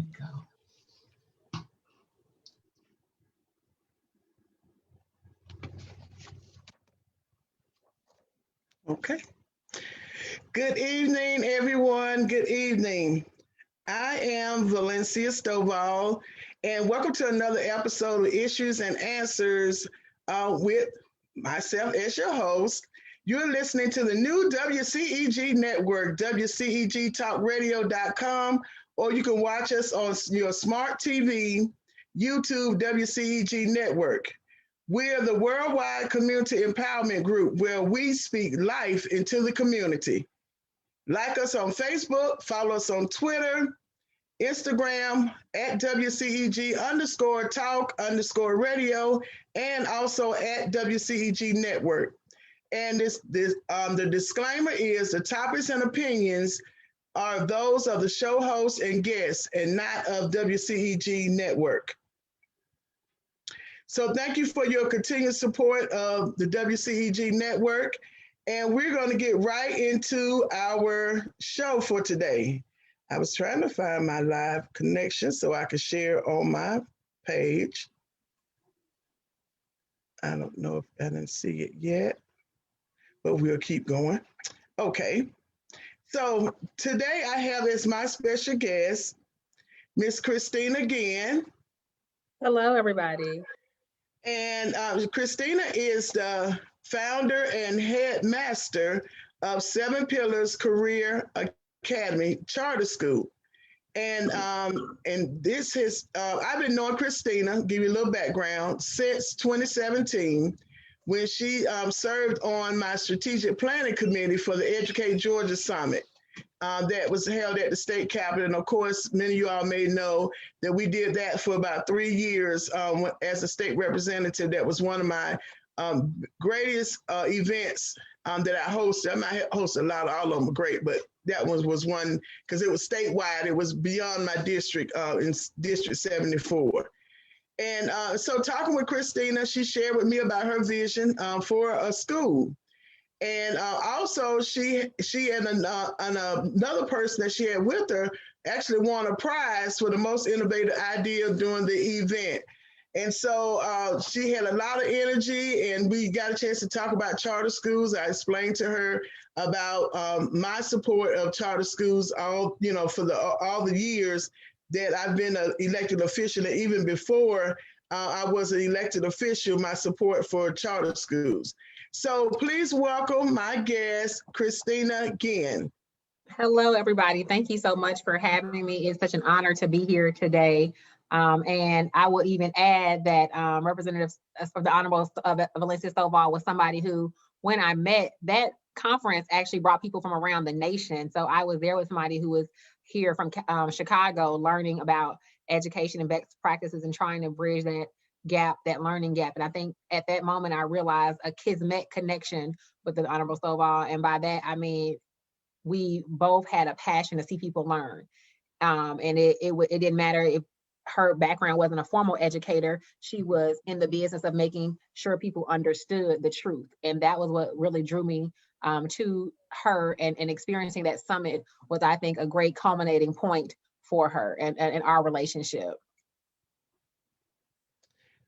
we go. Okay. Good evening, everyone. Good evening. I am Valencia Stovall, and welcome to another episode of Issues and Answers with myself as your host. You're listening to the new WCEG Network, WCEGTalkRadio.com, or you can watch us on your smart TV, YouTube, WCEG Network. We're the worldwide community empowerment group where we speak life into the community. Like us on Facebook, follow us on Twitter, Instagram at WCEG_talk_radio, and also at WCEG Network. And the disclaimer is the topics and opinions are those of the show hosts and guests and not of WCEG Network. So thank you for your continued support of the WCEG Network. And we're going to get right into our show for today. I was trying to find my live connection so I could share on my page. I don't know if I didn't see it yet, but we'll keep going. Okay. So today I have as my special guest, Miss Christina Guillen. Hello, everybody. And Christina is the founder and headmaster of Seven Pillars Career Academy Charter School. And this is, I've been knowing Christina, give you a little background, since 2017, when she served on my strategic planning committee for the Educate Georgia Summit. That was held at the state capitol. And of course, many of you all may know that we did that for about 3 years as a state representative. That was one of my greatest events that I hosted. I might host a lot, all of them are great, but that one was one because it was statewide. It was beyond my district in District 74. And so talking with Christina, she shared with me about her vision for a school. And also she and another person that she had with her actually won a prize for the most innovative idea during the event. And so she had a lot of energy, and we got a chance to talk about charter schools. I explained to her about my support of charter schools for all the years that I've been an elected official, and even before I was an elected official, my support for charter schools. So please welcome my guest, Christina Guillen. Hello, everybody. Thank you so much for having me. It's such an honor to be here today. And I will even add that Representative from the Honorable Valencia Stovall was somebody who, when I met, that conference actually brought people from around the nation. So I was there with somebody who was here from Chicago learning about education and best practices and trying to bridge that gap, that learning gap. And I think at that moment, I realized a kismet connection with the Honorable Stovall. And by that, I mean, we both had a passion to see people learn. And it didn't matter if her background wasn't a formal educator. She was in the business of making sure people understood the truth. And that was what really drew me to her, and experiencing that summit was, I think, a great culminating point for her and our relationship.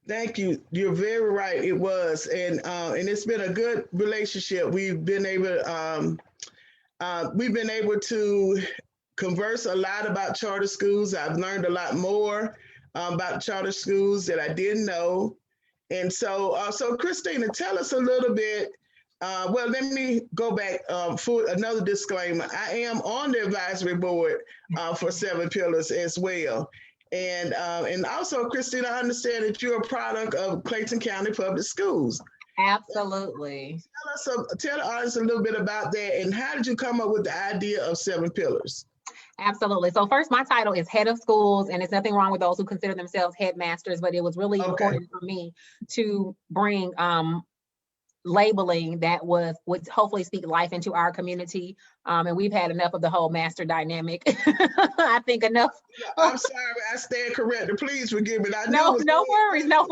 Thank you. You're very right. It was, and it's been a good relationship. We've been able to converse a lot about charter schools. I've learned a lot more about charter schools that I didn't know, and so Christina, tell us a little bit. Well, let me go back for another disclaimer. I am on the advisory board for Seven Pillars as well. And also, Christina, I understand that you're a product of Clayton County Public Schools. Absolutely. Tell the audience a little bit about that, and how did you come up with the idea of Seven Pillars? Absolutely. So first, my title is head of schools, and it's nothing wrong with those who consider themselves headmasters, but it was really important for me to bring labeling that would hopefully speak life into our community. And we've had enough of the whole master dynamic. I think enough. I'm sorry, I stand corrected. Please forgive me. No worries. No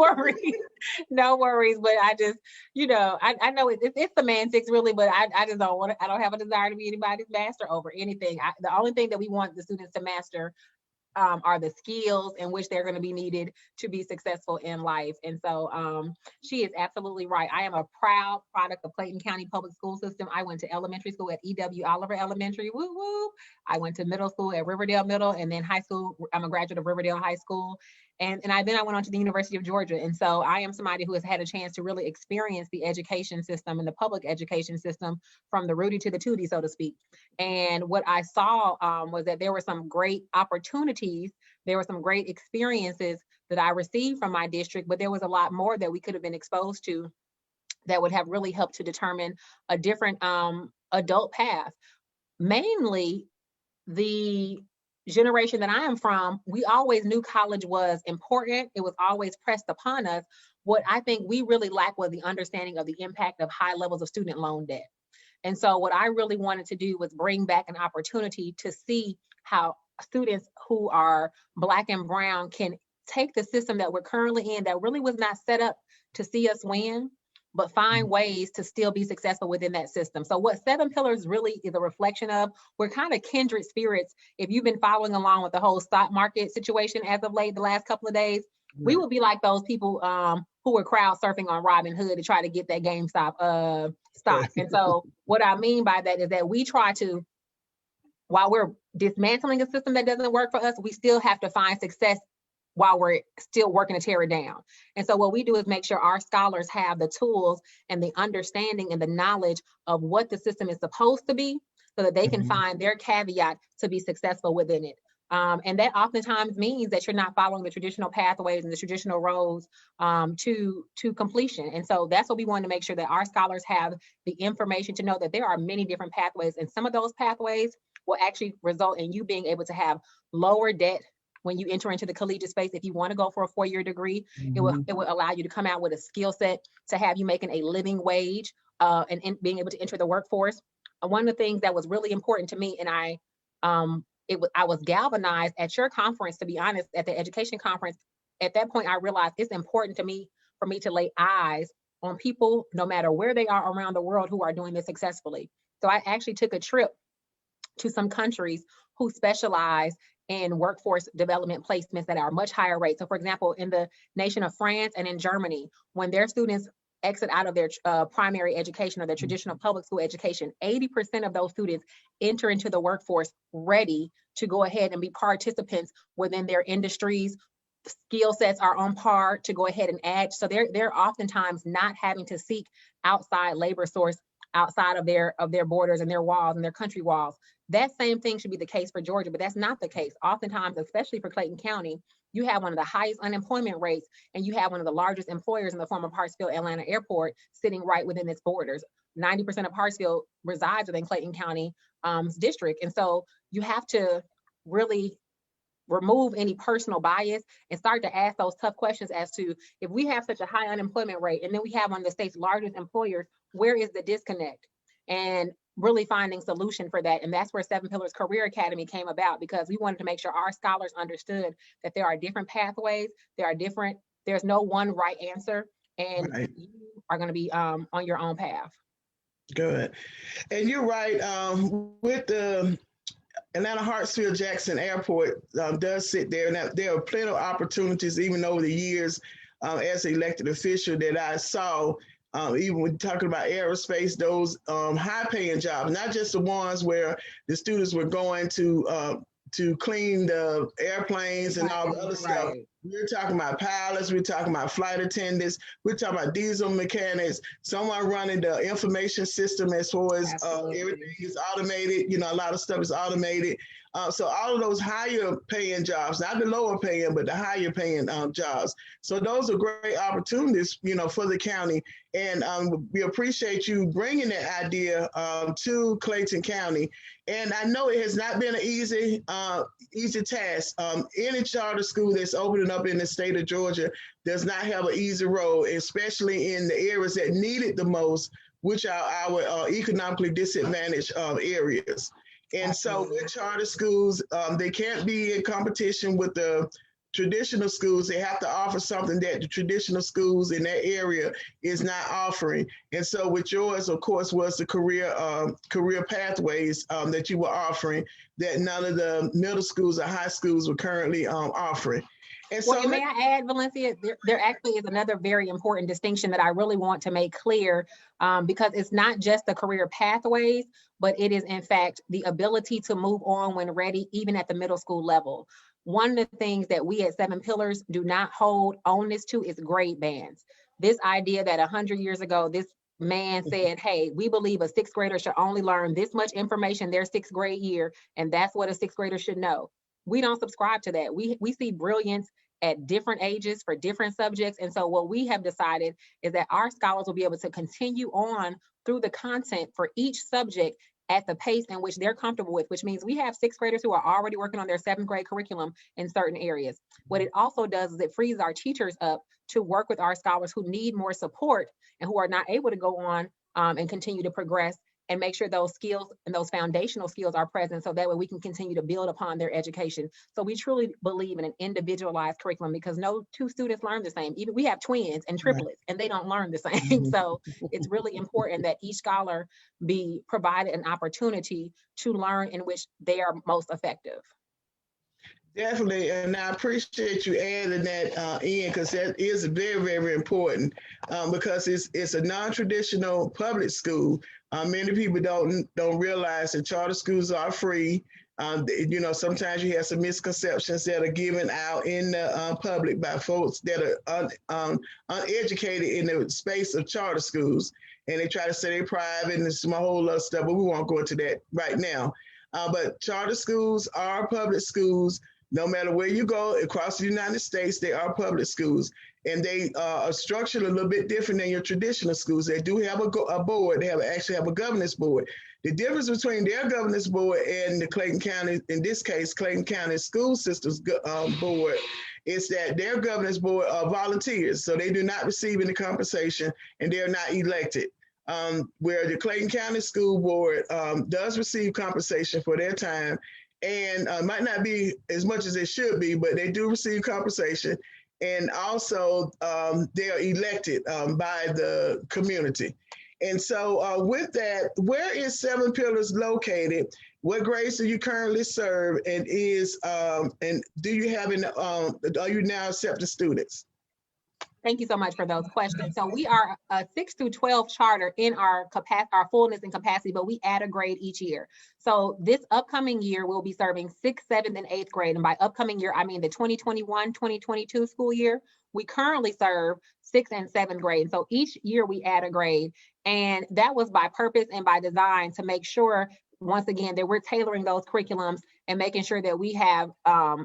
worries. But I just, I know it's semantics really, but I just I don't have a desire to be anybody's master over anything. The only thing that we want the students to master are the skills in which they're going to be needed to be successful in life. And so she is absolutely right. I am a proud product of Clayton County Public School System. I went to elementary school at E.W. Oliver Elementary. Woo woo. I went to middle school at Riverdale Middle, and then high school. I'm a graduate of Riverdale High School. And then I went on to the University of Georgia. And so I am somebody who has had a chance to really experience the education system and the public education system from the Rudy to the Tootie, so to speak. And what I saw was that there were some great opportunities. There were some great experiences that I received from my district, but there was a lot more that we could have been exposed to that would have really helped to determine a different adult path. Mainly the generation that I am from, we always knew college was important. It was always pressed upon us. What I think we really lacked was the understanding of the impact of high levels of student loan debt. And so what I really wanted to do was bring back an opportunity to see how students who are Black and brown can take the system that we're currently in that really was not set up to see us win, but find ways to still be successful within that system. So what 7 Pillars really is a reflection of, we're kind of kindred spirits. If you've been following along with the whole stock market situation as of late, the last couple of days, we would be like those people who were crowd surfing on Robinhood to try to get that GameStop stock. And so what I mean by that is that we try to, while we're dismantling a system that doesn't work for us, we still have to find success while we're still working to tear it down. And so what we do is make sure our scholars have the tools and the understanding and the knowledge of what the system is supposed to be so that they can find their caveat to be successful within it. And that oftentimes means that you're not following the traditional pathways and the traditional roads to completion. And so that's what we want to make sure, that our scholars have the information to know that there are many different pathways. And some of those pathways will actually result in you being able to have lower debt when you enter into the collegiate space. If you want to go for a 4-year degree, it will allow you to come out with a skill set to have you making a living wage and being able to enter the workforce. One of the things that was really important to me, and I was galvanized at your conference, to be honest, at the education conference. At that point, I realized it's important to me for me to lay eyes on people, no matter where they are around the world, who are doing this successfully. So I actually took a trip to some countries who specialize in workforce development placements that are much higher rates. So for example, in the nation of France and in Germany, when their students exit out of their primary education or their traditional public school education, 80% of those students enter into the workforce ready to go ahead and be participants within their industries. Skill sets are on par to go ahead and add. So they're oftentimes not having to seek outside labor source outside of their borders and their walls and their country walls. That same thing should be the case for Georgia, but that's not the case. Oftentimes, especially for Clayton County, you have one of the highest unemployment rates, and you have one of the largest employers in the form of Hartsfield Atlanta Airport sitting right within its borders. 90% of Hartsfield resides within Clayton County district. And so you have to really remove any personal bias and start to ask those tough questions as to, if we have such a high unemployment rate and then we have one of the state's largest employers, where is the disconnect? And really finding solution for that. And that's where 7 Pillars Career Academy came about, because we wanted to make sure our scholars understood that there are different pathways, there's no one right answer, and you are going to be on your own path. Good. And you're right, with the Atlanta Hartsfield Jackson Airport does sit there. Now, there are plenty of opportunities, even over the years, as an elected official, that I saw. Even when talking about aerospace, those high-paying jobs, not just the ones where the students were going to clean the airplanes and all the other stuff. We're talking about pilots, we're talking about flight attendants, we're talking about diesel mechanics, someone running the information system as far as everything is automated. A lot of stuff is automated. So all of those higher paying jobs, not the lower paying, but the higher paying jobs. So those are great opportunities, for the county. And we appreciate you bringing that idea to Clayton County. And I know it has not been an easy task. Any charter school that's opening up in the state of Georgia does not have an easy road, especially in the areas that need it the most, which are our economically disadvantaged areas. And so with charter schools, they can't be in competition with the traditional schools, they have to offer something that the traditional schools in that area is not offering. And so with yours, of course, was the career pathways that you were offering that none of the middle schools or high schools were currently offering. And Well, so and may I add, Valencia, there actually is another very important distinction that I really want to make clear, because it's not just the career pathways, but it is in fact the ability to move on when ready, even at the middle school level. One of the things that we at Seven Pillars do not hold onus to is grade bands. This idea that 100 years ago, this man said, hey, we believe a sixth grader should only learn this much information their sixth grade year, and that's what a sixth grader should know. We don't subscribe to that. We see brilliance at different ages for different subjects. And so what we have decided is that our scholars will be able to continue on through the content for each subject at the pace in which they're comfortable with, which means we have sixth graders who are already working on their seventh grade curriculum in certain areas. What it also does is it frees our teachers up to work with our scholars who need more support and who are not able to go on and continue to progress, and make sure those skills and those foundational skills are present, so that way we can continue to build upon their education. So we truly believe in an individualized curriculum, because no two students learn the same. Even we have twins and triplets and they don't learn the same. So it's really important that each scholar be provided an opportunity to learn in which they are most effective. Definitely, and I appreciate you adding that in, because that is very, very important, because it's a non-traditional public school. Many people don't realize that charter schools are free. Sometimes you have some misconceptions that are given out in the public by folks that are uneducated in the space of charter schools, and they try to say they're private and some whole other stuff, but we won't go into that right now. But charter schools are public schools. No matter where you go across the United States, they are public schools, and they are structured a little bit different than your traditional schools. They do have a board. They actually have a governance board. The difference between their governance board and the Clayton County, in this case, Clayton County School Systems board, is that their governance board are volunteers, so they do not receive any compensation and they are not elected. Where the Clayton County School Board does receive compensation for their time, and might not be as much as it should be, but they do receive compensation. And also they are elected by the community. And so with that, where is Seven Pillars located? What grades do you currently serve? And and do you have are you now accepting students? Thank you so much for those questions. So we are a 6 through 12 charter in our fullness and capacity, but we add a grade each year. So this upcoming year, we'll be serving 6th, 7th, and 8th grade. And by upcoming year, I mean the 2021-2022 school year. We currently serve 6th and 7th grade. So each year we add a grade. And that was by purpose and by design to make sure, once again, that we're tailoring those curriculums and making sure that we have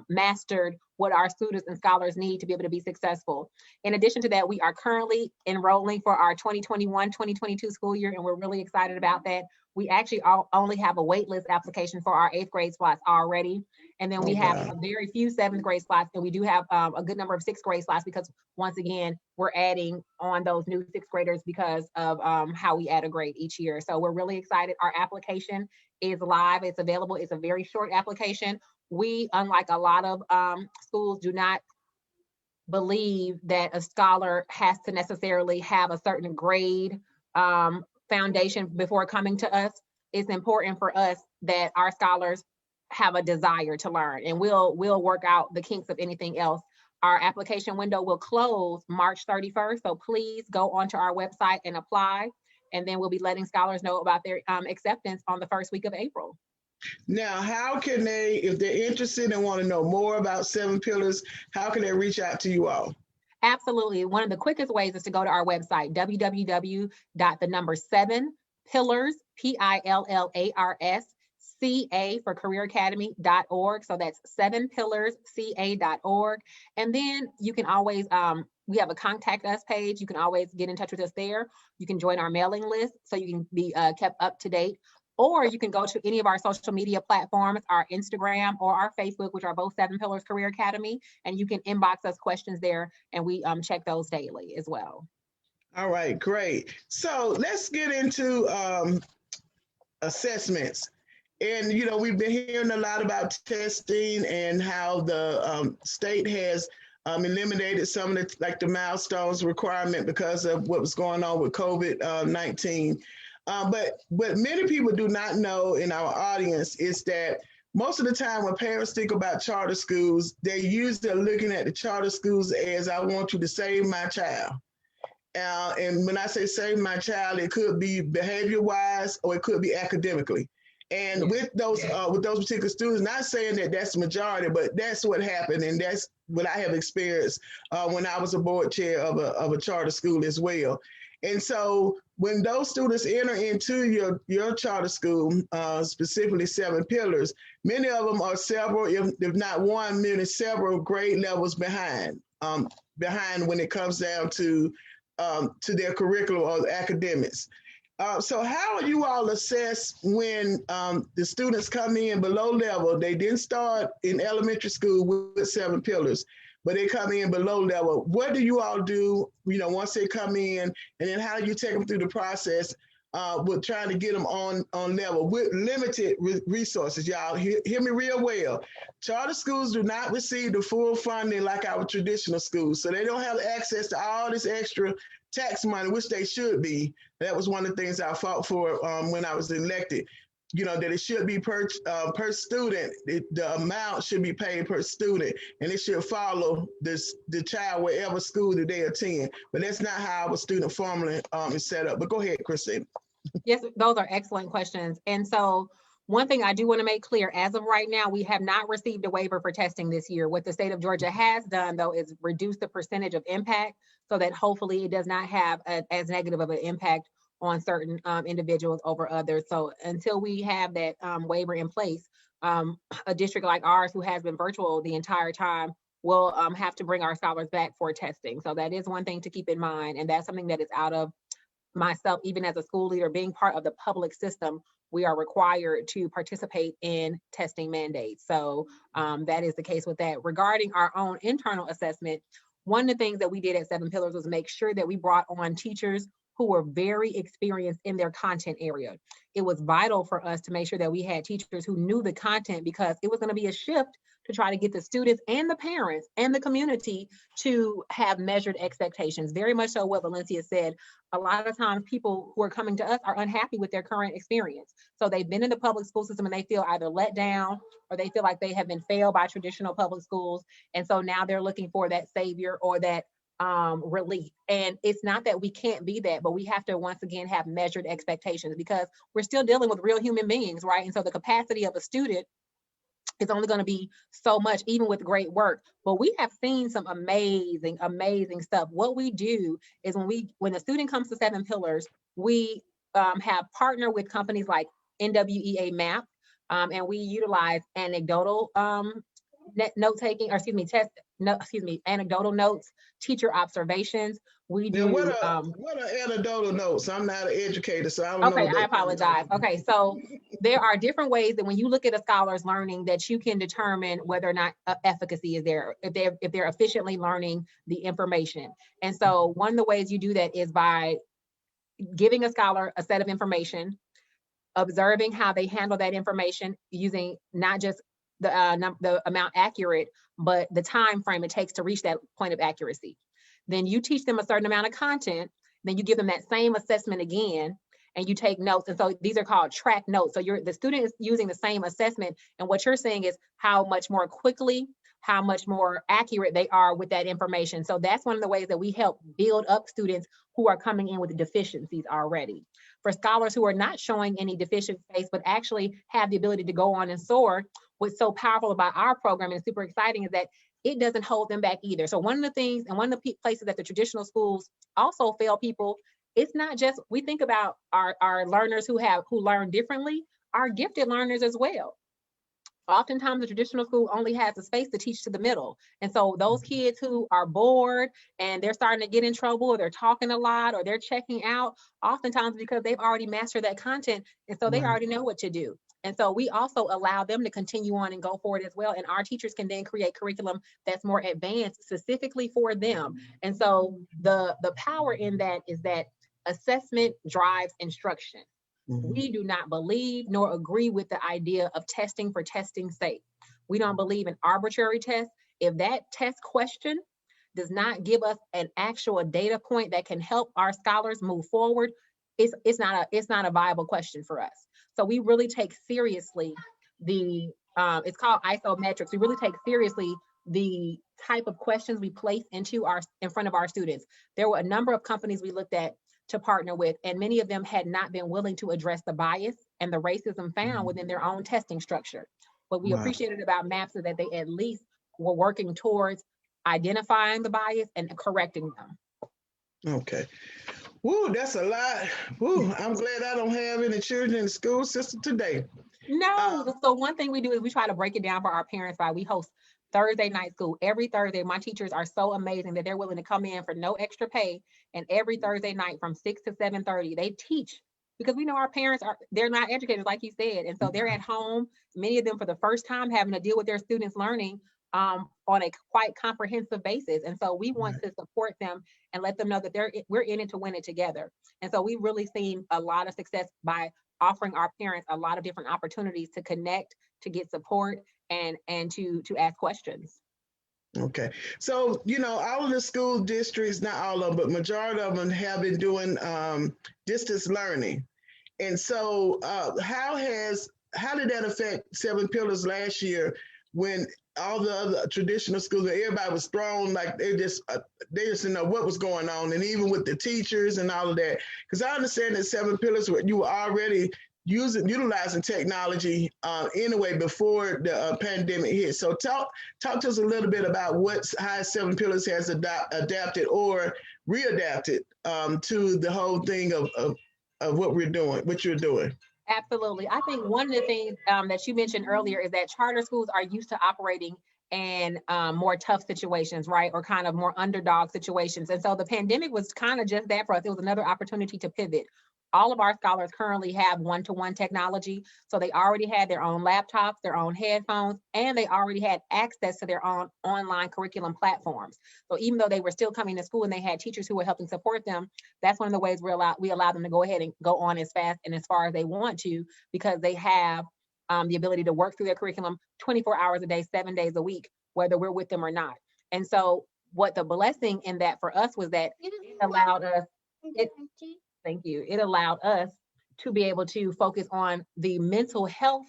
mastered what our students and scholars need to be able to be successful. In addition to that, we are currently enrolling for our 2021-2022 school year, and we're really excited about that. We actually only have a waitlist application for our 8th grade slots already. And then we have a very few 7th grade slots, and we do have a good number of 6th grade slots, because once again, we're adding on those new 6th graders because of how we add a grade each year. So we're really excited. Our application is live. It's available. It's a very short application. We, unlike a lot of schools, do not believe that a scholar has to necessarily have a certain grade foundation before coming to us. It's important for us that our scholars have a desire to learn, and we'll work out the kinks of anything else. Our application window will close March 31st, so please go onto our website and apply, and then we'll be letting scholars know about their acceptance on the first week of April. Now, how can they, if they're interested and want to know more about Seven Pillars, how can they reach out to you all? Absolutely. One of the quickest ways is to go to our website, www.7pillars, PILLARS, CA for careeracademy.org. So that's 7pillarsca.org. And then you can always, we have a contact us page. You can always get in touch with us there. You can join our mailing list so you can be kept up to date. Or you can go to any of our social media platforms, our Instagram or our Facebook, which are both 7 Pillars Career Academy, and you can inbox us questions there, and we check those daily as well. All right, great. So let's get into assessments. And, you know, we've been hearing a lot about testing and how the state has eliminated some of the, like the milestones requirement because of what was going on with COVID-19. But what many people do not know in our audience is that most of the time when parents think about charter schools, they usually are looking at the charter schools as, I want you to save my child. And when I say save my child, it could be behavior-wise or it could be academically. And with those particular students, not saying that that's the majority, but that's what happened, and that's what I have experienced when I was a board chair of a charter school as well. And so when those students enter into your charter school, specifically 7 Pillars, many of them are several, if not one, many several grade levels behind when it comes down to their curriculum or academics. So how do you all assess when the students come in below level? They didn't start in elementary school with 7 Pillars, but they come in below level. What do you all do, you know, once they come in, and then how do you take them through the process with trying to get them on level with limited resources? Y'all hear me real well. Charter schools do not receive the full funding like our traditional schools, so they don't have access to all this extra tax money, which they should be. That was one of the things I fought for when I was elected. You know, that it should be per student. The amount should be paid per student, and it should follow the child wherever school that they attend. But that's not how our student formula is set up. But go ahead, Christina. Yes, those are excellent questions. And so one thing I do want to make clear, as of right now, we have not received a waiver for testing this year. What the state of Georgia has done, though, is reduce the percentage of impact so that hopefully it does not have as negative of an impact on certain individuals over others. So until we have that waiver in place, a district like ours, who has been virtual the entire time, will have to bring our scholars back for testing. So that is one thing to keep in mind. And that's something that is out of myself, even as a school leader, being part of the public system, we are required to participate in testing mandates. So that is the case with that. Regarding our own internal assessment, one of the things that we did at 7 Pillars was make sure that we brought on teachers who were very experienced in their content area. It was vital for us to make sure that we had teachers who knew the content, because it was going to be a shift to try to get the students and the parents and the community to have measured expectations. Very much so what Valencia said. A lot of times people who are coming to us are unhappy with their current experience. So they've been in the public school system and they feel either let down or they feel like they have been failed by traditional public schools. And so now they're looking for that savior or that relief. And it's not that we can't be that, but we have to once again have measured expectations, because we're still dealing with real human beings, right? And so the capacity of a student is only going to be so much, even with great work. But we have seen some amazing, amazing stuff. What we do is when the student comes to 7 Pillars, we have partnered with companies like NWEA MAP, and we utilize anecdotal anecdotal notes, teacher observations. We do. What are anecdotal notes? I'm not an educator, so I don't know. Okay, I apologize. Okay, so there are different ways that when you look at a scholar's learning, that you can determine whether or not efficacy is there, if they're efficiently learning the information. And so one of the ways you do that is by giving a scholar a set of information, observing how they handle that information, using not just the amount accurate, but the time frame it takes to reach that point of accuracy. Then you teach them a certain amount of content, then you give them that same assessment again, and you take notes. And so these are called track notes. So the student is using the same assessment, and what you're saying is how much more quickly, how much more accurate they are with that information. So that's one of the ways that we help build up students who are coming in with deficiencies already. For scholars who are not showing any deficient space, but actually have the ability to go on and soar, what's so powerful about our program and super exciting is that it doesn't hold them back either. So one of the things, and one of the places that the traditional schools also fail people, it's not just, we think about our learners who learn differently, our gifted learners as well. Oftentimes the traditional school only has the space to teach to the middle. And so those kids who are bored and they're starting to get in trouble, or they're talking a lot, or they're checking out, oftentimes because they've already mastered that content. And so they already know what to do. And so we also allow them to continue on and go forward as well. And our teachers can then create curriculum that's more advanced specifically for them. And so the power in that is that assessment drives instruction. We do not believe nor agree with the idea of testing for testing's sake. We don't believe in arbitrary tests. If that test question does not give us an actual data point that can help our scholars move forward, it's not a viable question for us. So we really take seriously the it's called isometrics. We really take seriously the type of questions we place in front of our students. There were a number of companies we looked at to partner with, and many of them had not been willing to address the bias and the racism found within their own testing structure. What we appreciated about MAPS is that they at least were working towards identifying the bias and correcting them. Okay. Woo, that's a lot. Woo, I'm glad I don't have any children in the school system today. No. So one thing we do is we try to break it down for our parents by we host Thursday night school. Every Thursday, my teachers are so amazing that they're willing to come in for no extra pay. And every Thursday night from 6 to 7:30, they teach, because we know our parents they're not educators, like you said. And so they're at home, many of them for the first time having to deal with their students learning on a quite comprehensive basis. And so we want to support them and let them know that we're in it to win it together. And so we've really seen a lot of success by offering our parents a lot of different opportunities to connect, to get support, and to ask questions. Okay. So, all of the school districts, not all of them, but majority of them have been doing distance learning. And so how did that affect Seven Pillars last year when all the other traditional schools, everybody was thrown, like they just didn't know what was going on, and even with the teachers and all of that? Because I understand that Seven Pillars, you were already utilizing technology anyway before the pandemic hit. So talk to us a little bit about how Seven Pillars has adapted or readapted to the whole thing of what you're doing. Absolutely. I think one of the things that you mentioned earlier is that charter schools are used to operating in more tough situations, right? Or kind of more underdog situations. And so the pandemic was kind of just that for us. It was another opportunity to pivot. All of our scholars currently have one-to-one technology. So they already had their own laptops, their own headphones, and they already had access to their own online curriculum platforms. So even though they were still coming to school and they had teachers who were helping support them, that's one of the ways we allow them to go ahead and go on as fast and as far as they want to, because they have the ability to work through their curriculum 24 hours a day, 7 days a week, whether we're with them or not. And so what the blessing in that for us was that it allowed us, thank you. It allowed us to be able to focus on the mental health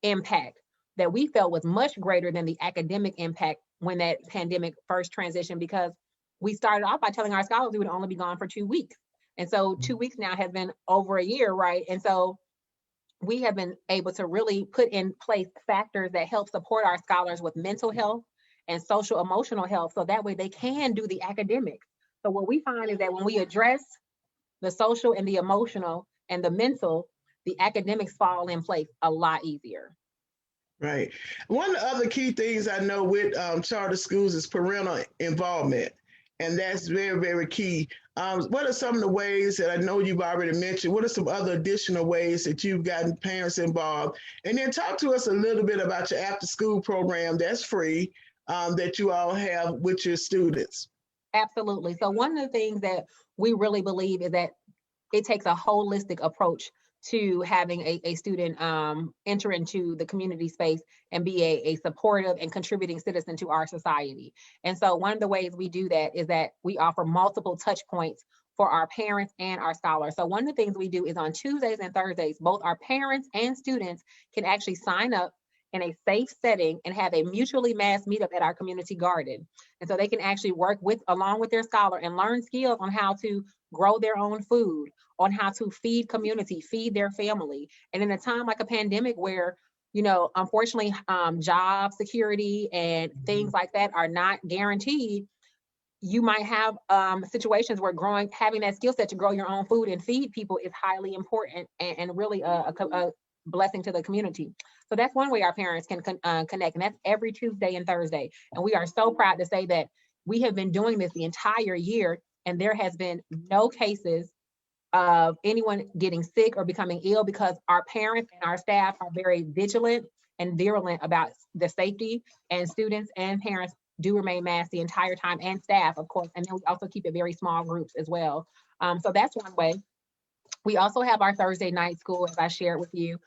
impact that we felt was much greater than the academic impact when that pandemic first transitioned, because we started off by telling our scholars we would only be gone for 2 weeks. And so 2 weeks now has been over a year, right? And so we have been able to really put in place factors that help support our scholars with mental health and social emotional health, so that way they can do the academics. So what we find is that when we address the social and the emotional and the mental, the academics fall in place a lot easier. Right. One of the other key things I know with charter schools is parental involvement, and that's very, very key. What are some of the ways that I know you've already mentioned? What are some other additional ways that you've gotten parents involved? And then talk to us a little bit about your after-school program that's free that you all have with your students. Absolutely. So one of the things that we really believe is that it takes a holistic approach to having a student enter into the community space and be a supportive and contributing citizen to our society. And so one of the ways we do that is that we offer multiple touch points for our parents and our scholars. So one of the things we do is on Tuesdays and Thursdays, both our parents and students can actually sign up in a safe setting and have a mutually mass meetup at our community garden. And so they can actually work along with their scholar and learn skills on how to grow their own food, on how to feed community, feed their family. And in a time like a pandemic where, unfortunately, job security and things like that are not guaranteed, you might have situations where having that skill set to grow your own food and feed people is highly important and really a blessing to the community. So that's one way our parents can connect, and that's every Tuesday and Thursday. And we are so proud to say that we have been doing this the entire year, and there has been no cases of anyone getting sick or becoming ill, because our parents and our staff are very vigilant and virulent about the safety, and students and parents do remain masked the entire time, and staff, of course. And then we also keep it very small groups as well. So that's one way. We also have our Thursday night school, as I shared with you,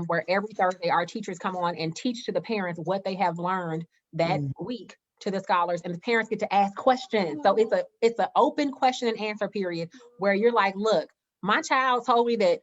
where every Thursday our teachers come on and teach to the parents what they have learned that week to the scholars, and the parents get to ask questions. So it's an open question and answer period where you're like, look, my child told me that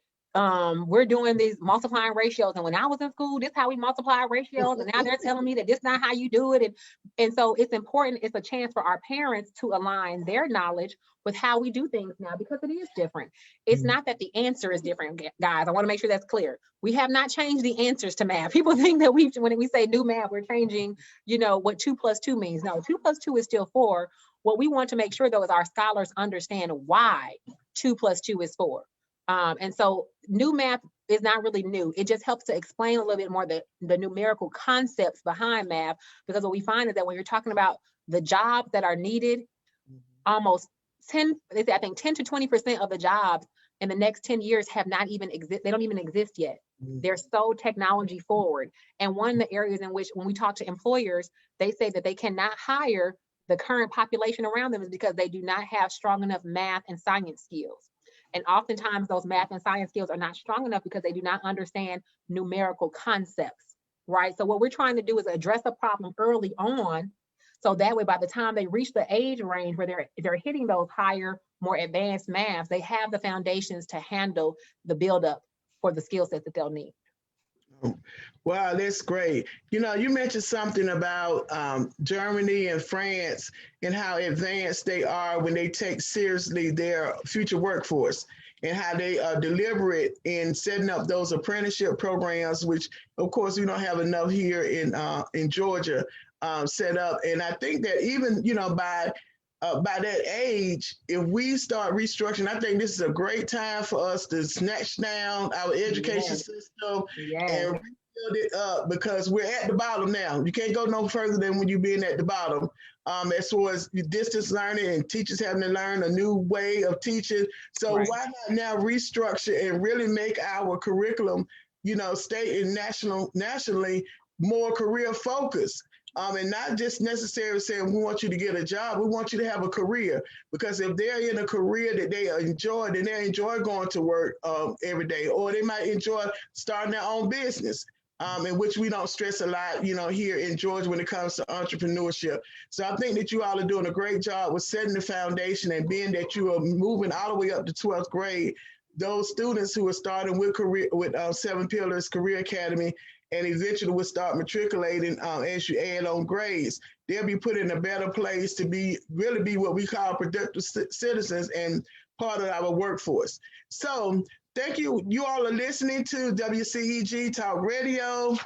we're doing these multiplying ratios, and when I was in school, this is how we multiply ratios, and now they're telling me that this is not how you do it. And so it's important. It's a chance for our parents to align their knowledge with how we do things now, because it is different. It's not that the answer is different, guys. I want to make sure that's clear. We have not changed the answers to math. People think that when we say new math, we're changing, what 2 + 2 means. No, 2 + 2 is still 4. What we want to make sure, though, is our scholars understand why 2 + 2 is 4. And so new math is not really new. It just helps to explain a little bit more the numerical concepts behind math, because what we find is that when you're talking about the jobs that are needed, almost 10 to 20% of the jobs in the next 10 years have not even exist. They don't even exist yet. They're so technology forward. And one of the areas in which, when we talk to employers, they say that they cannot hire the current population around them is because they do not have strong enough math and science skills. And oftentimes those math and science skills are not strong enough because they do not understand numerical concepts, right? So what we're trying to do is address the problem early on, so that way, by the time they reach the age range where they're hitting those higher, more advanced maths, they have the foundations to handle the buildup for the skill set that they'll need. Wow, that's great. You mentioned something about Germany and France and how advanced they are when they take seriously their future workforce, and how they are deliberate in setting up those apprenticeship programs, which of course we don't have enough here in Georgia set up. And I think that even by that age, if we start restructuring, I think this is a great time for us to snatch down our education system and rebuild it up, because we're at the bottom now. You can't go no further than when you're being at the bottom. As far as distance learning and teachers having to learn a new way of teaching. So why not now restructure and really make our curriculum, state and nationally more career focused? And not just necessarily saying we want you to get a job, we want you to have a career. Because if they're in a career that they enjoy, then they enjoy going to work every day, or they might enjoy starting their own business, in which we don't stress a lot, here in Georgia when it comes to entrepreneurship. So I think that you all are doing a great job with setting the foundation, and being that you are moving all the way up to 12th grade, those students who are starting with 7 Pillars Career Academy, and eventually will start matriculating as you add on grades, they'll be put in a better place to really be what we call productive citizens and part of our workforce. So thank you. You all are listening to WCEG Talk Radio,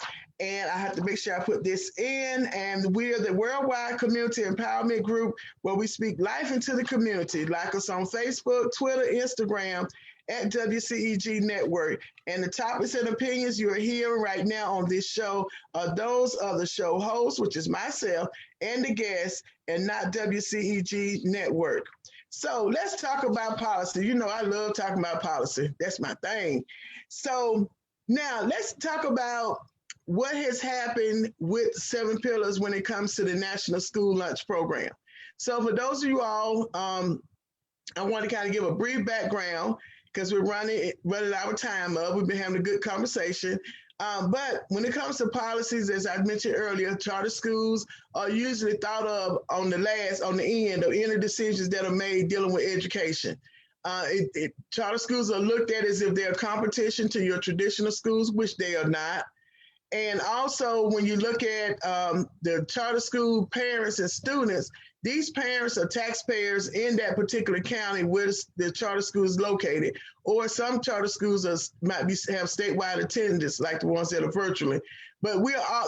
and I have to make sure I put this in. And we're the Worldwide Community Empowerment Group, where we speak life into the community. Like us on Facebook, Twitter, Instagram, at WCEG Network. And the topics and opinions you are hearing right now on this show are those of the show host, which is myself, and the guests, and not WCEG Network. So let's talk about policy. I love talking about policy. That's my thing. So now let's talk about what has happened with 7 Pillars when it comes to the National School Lunch Program. So for those of you all, I want to kind of give a brief background, because we're running our time up. We've been having a good conversation. But when it comes to policies, as I mentioned earlier, charter schools are usually thought of on the end of any decisions that are made dealing with education. Charter schools are looked at as if they're a competition to your traditional schools, which they are not. And also, when you look at the charter school parents and students, these parents are taxpayers in that particular county where the charter school is located, or some charter schools might have statewide attendance, like the ones that are virtually. But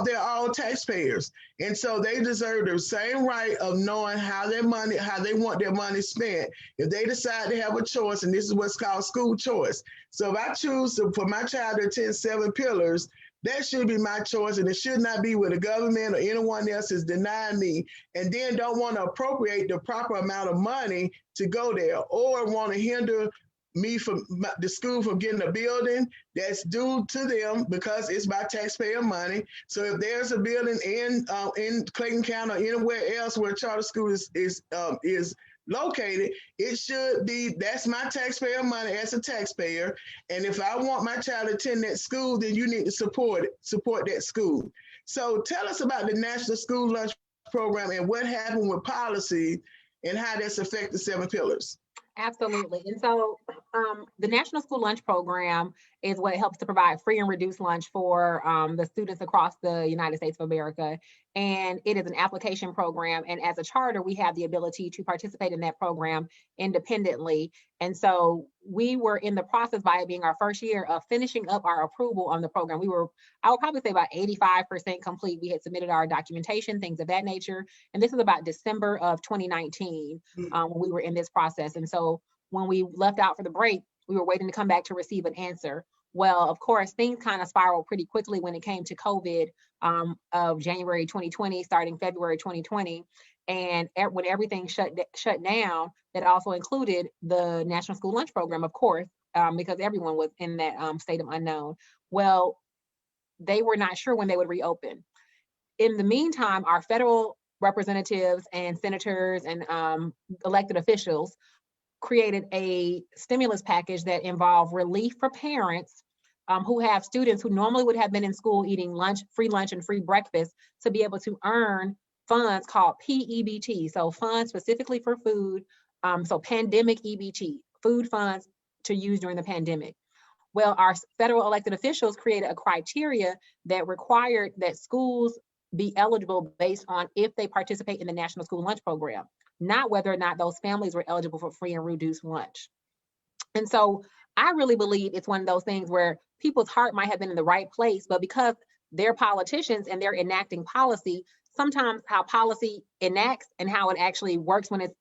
they're all taxpayers, and so they deserve the same right of knowing how they want their money spent. If they decide to have a choice, and this is what's called school choice. So if I choose for my child to attend 7 Pillars, that should be my choice, and it should not be where the government or anyone else is denying me, and then don't want to appropriate the proper amount of money to go there, or want to hinder me from the school from getting a building that's due to them because it's my taxpayer money. So if there's a building in Clayton County or anywhere else where a charter school is located, it should be, that's my taxpayer money as a taxpayer. And if I want my child to attend that school, then you need to support that school. So tell us about the National School Lunch Program and what happened with policy and how that's affected 7 Pillars. Absolutely. And so the National School Lunch Program is what helps to provide free and reduced lunch for the students across the United States of America. And it is an application program. And as a charter, we have the ability to participate in that program independently. And so we were in the process, by it being our first year, of finishing up our approval on the program. We were, I would probably say, about 85% complete. We had submitted our documentation, things of that nature. And this is about December of 2019 when we were in this process. And so when we left out for the break, we were waiting to come back to receive an answer. Well, of course, things kind of spiraled pretty quickly when it came to COVID of January 2020, starting February 2020. And when everything shut down, that also included the National School Lunch Program, of course, because everyone was in that state of unknown. Well, they were not sure when they would reopen. In the meantime, our federal representatives and senators and elected officials created a stimulus package that involved relief for parents who have students who normally would have been in school eating lunch and free breakfast, to be able to earn funds called PEBT. So funds specifically for food. So pandemic EBT, food funds to use during the pandemic. Well, our federal elected officials created a criteria that required that schools be eligible based on if they participate in the National School Lunch Program, not whether or not those families were eligible for free and reduced lunch. And so I really believe it's one of those things where people's heart might have been in the right place, but because they're politicians and they're enacting policy, sometimes how policy enacts and how it actually works when it's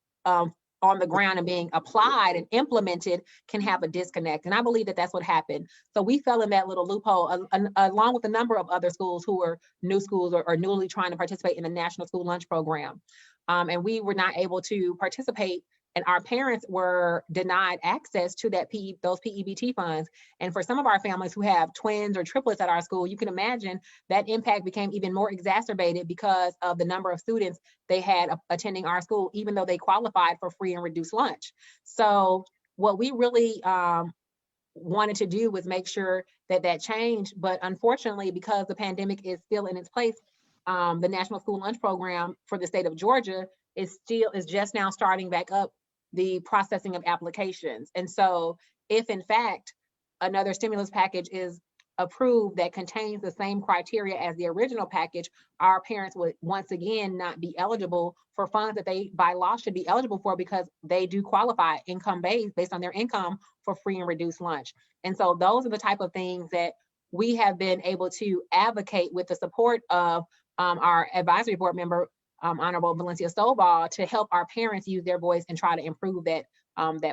on the ground and being applied and implemented can have a disconnect. And I believe that that's what happened. So we fell in that little loophole along with a number of other schools who were new schools or newly trying to participate in the National School Lunch Program. And we were not able to participate, and our parents were denied access to those PEBT funds. And for some of our families who have twins or triplets at our school, you can imagine that impact became even more exacerbated because of the number of students they had attending our school, even though they qualified for free and reduced lunch. So what we really wanted to do was make sure that that changed. But unfortunately, because the pandemic is still in its place, the National School Lunch Program for the state of Georgia is just now starting back up the processing of applications. And so if in fact another stimulus package is approved that contains the same criteria as the original package, our parents would once again not be eligible for funds that they by law should be eligible for, because they do qualify based on their income for free and reduced lunch. And so those are the type of things that we have been able to advocate with the support of our advisory board member, Honorable Valencia Stovall, to help our parents use their voice and try to improve that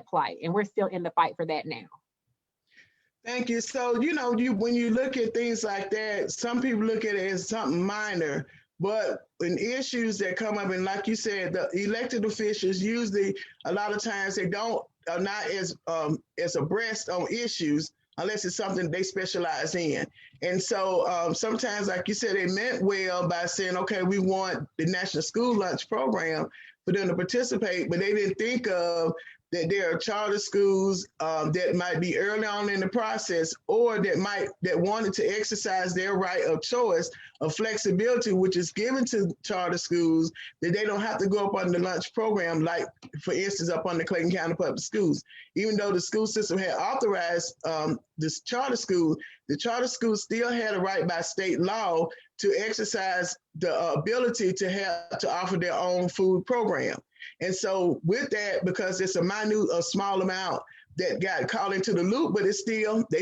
plight. And we're still in the fight for that now. Thank you. So, when you look at things like that, some people look at it as something minor, but in issues that come up, and like you said, the elected officials usually, a lot of times they are not as abreast on issues unless it's something they specialize in. And so sometimes, like you said, they meant well by saying, okay, we want the National School Lunch Program for them to participate, but they didn't think of that there are charter schools that might be early on in the process, or that wanted to exercise their right of choice of flexibility, which is given to charter schools, that they don't have to go up on the lunch program, like, for instance, up on the Clayton County Public Schools. Even though the school system had authorized this charter school, the charter school still had a right by state law to exercise the ability to offer their own food program. And so with that, because it's a small amount that got caught into the loop, but they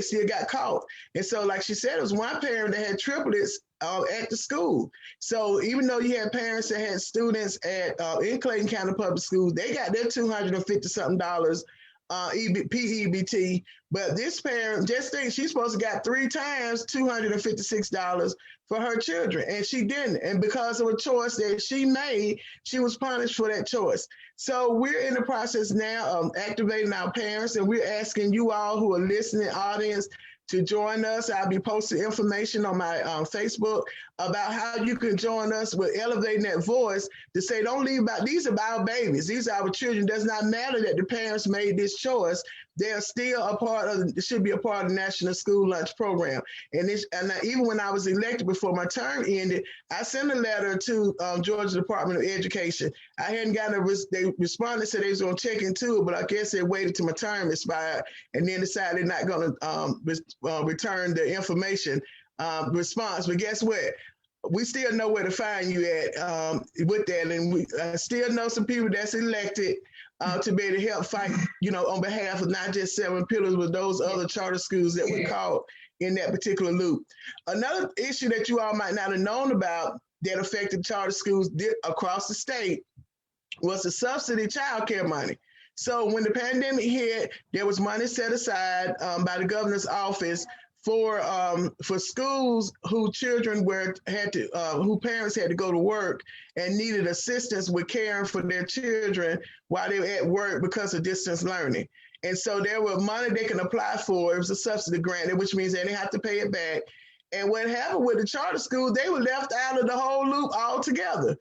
still got caught. And so, like she said, it was one parent that had triplets at the school. So even though you had parents that had students in Clayton County Public Schools, they got their $250-something PEBT, but this parent just thinks she's supposed to got 3 times $256 for her children, and she didn't. And because of a choice that she made, she was punished for that choice. So we're in the process now of activating our parents, and we're asking you all who are listening, audience, to join us. I'll be posting information on my Facebook about how you can join us with elevating that voice to say, don't leave about, these are our babies. These are our children. It does not matter that the parents made this choice. They're still a part of, should be a part of the National School Lunch Program. And even when I was elected before my term ended, I sent a letter to Georgia Department of Education. I hadn't gotten they responded, said they was going to check into it, but I guess they waited till my term expired and then decided they're not going to return the information response. But guess what? We still know where to find you at with that. And we still know some people that's elected to be able to help fight, on behalf of not just Seven Pillars, but those other charter schools that were caught in that particular loop. Another issue that you all might not have known about that affected charter schools across the state was the subsidy child care money. So when the pandemic hit, there was money set aside by the governor's office for schools whose children who parents had to go to work and needed assistance with caring for their children while they were at work because of distance learning. And so there were money they can apply for. It was a subsidy grant, which means they didn't have to pay it back. And what happened with the charter schools, they were left out of the whole loop altogether.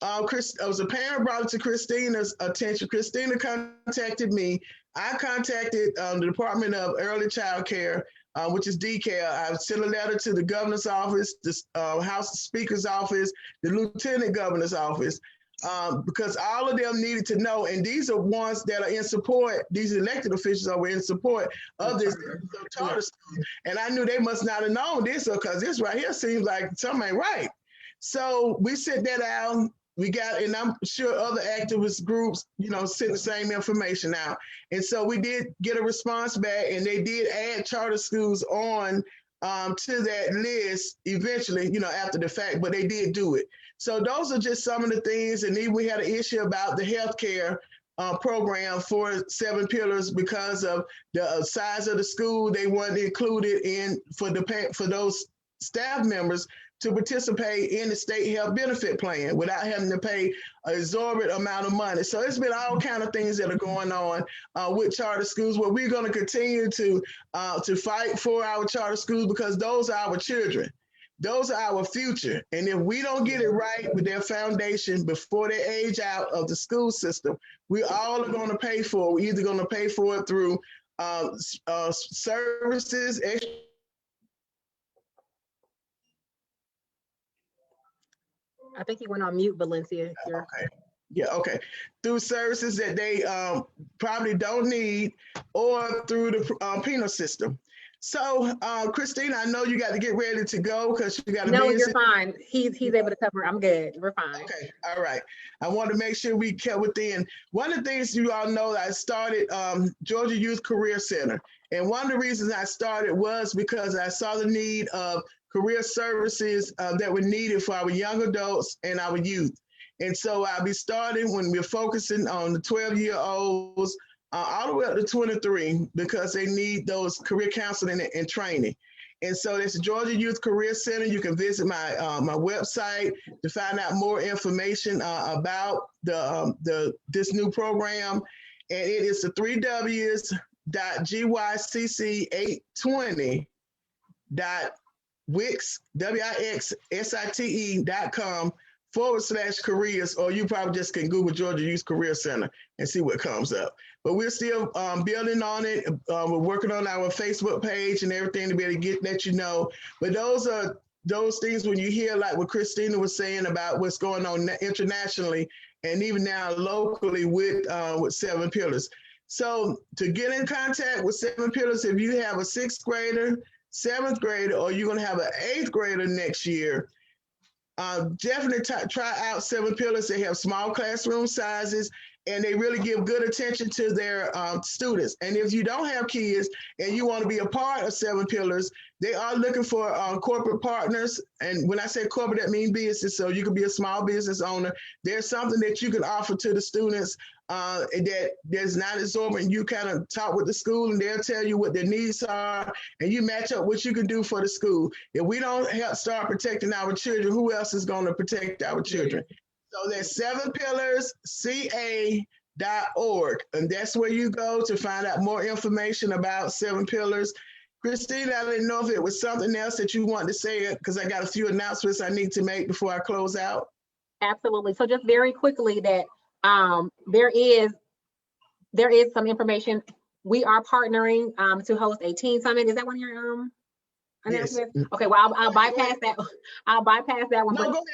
Was a parent brought it to Christina's attention. Christina contacted me. I contacted the Department of Early Child Care, which is DCARE. I sent a letter to the governor's office, the House Speaker's office, the Lieutenant Governor's office, because all of them needed to know. And these are ones that are in support. These elected officials are in support of this charter school. And I knew they must not have known this, because this right here seems like something ain't right. So we sent that out. We got, and I'm sure other activist groups, sent the same information out. And so we did get a response back, and they did add charter schools on to that list eventually, after the fact, but they did do it. So those are just some of the things. And then we had an issue about the healthcare program for Seven Pillars because of the size of the school. They weren't included in for those staff members to participate in the state health benefit plan without having to pay an exorbitant amount of money. So it's been all kind of things that are going on with charter schools, where we're going to continue to fight for our charter schools, because those are our children. Those are our future. And if we don't get it right with their foundation before they age out of the school system, we all are going to pay for it. We're either going to pay for it through services, I think he went on mute, Valencia. Okay. Yeah, okay. Through services that they probably don't need, or through the penal system. So, Christina, I know you got to get ready to go because you got to. No, you're fine. He's able to cover. I'm good. We're fine. Okay, all right. I want to make sure we kept within. One of the things you all know, I started Georgia Youth Career Center, and one of the reasons I started was because I saw the need of career services that were needed for our young adults and our youth. And so I'll be starting when we're focusing on the 12-year-olds all the way up to 23, because they need those career counseling and training. And so it's the Georgia Youth Career Center. You can visit my website to find out more information about this new program. And it is the 3www.wixsite.com/careers, or you probably just can Google Georgia Youth Career Center and see what comes up. But we're still building on it. We're working on our Facebook page and everything to be able to let you know. But those are those things when you hear like what Christina was saying about what's going on internationally and even now locally with Seven Pillars. So to get in contact with Seven Pillars, if you have a 6th grader, 7th grader, or you're going to have an 8th grader next year, definitely try out Seven Pillars. They have small classroom sizes, and they really give good attention to their students. And if you don't have kids and you want to be a part of Seven Pillars, they are looking for corporate partners. And when I say corporate, that means business. So you could be a small business owner. There's something that you can offer to the students that there's not exorbitant. You kind of talk with the school and they'll tell you what their needs are, and you match up what you can do for the school. If we don't help start protecting our children, who else is going to protect our children? So that's sevenpillarsca.org, and that's where you go to find out more information about Seven Pillars. Christina, I didn't know if it was something else that you wanted to say, because I got a few announcements I need to make before I close out. Absolutely. So just very quickly that there is some information. We are partnering to host a teen summit. Is that one of your announcements? Yes. Okay, well, I'll bypass that. I'll bypass that one. No, but, go ahead.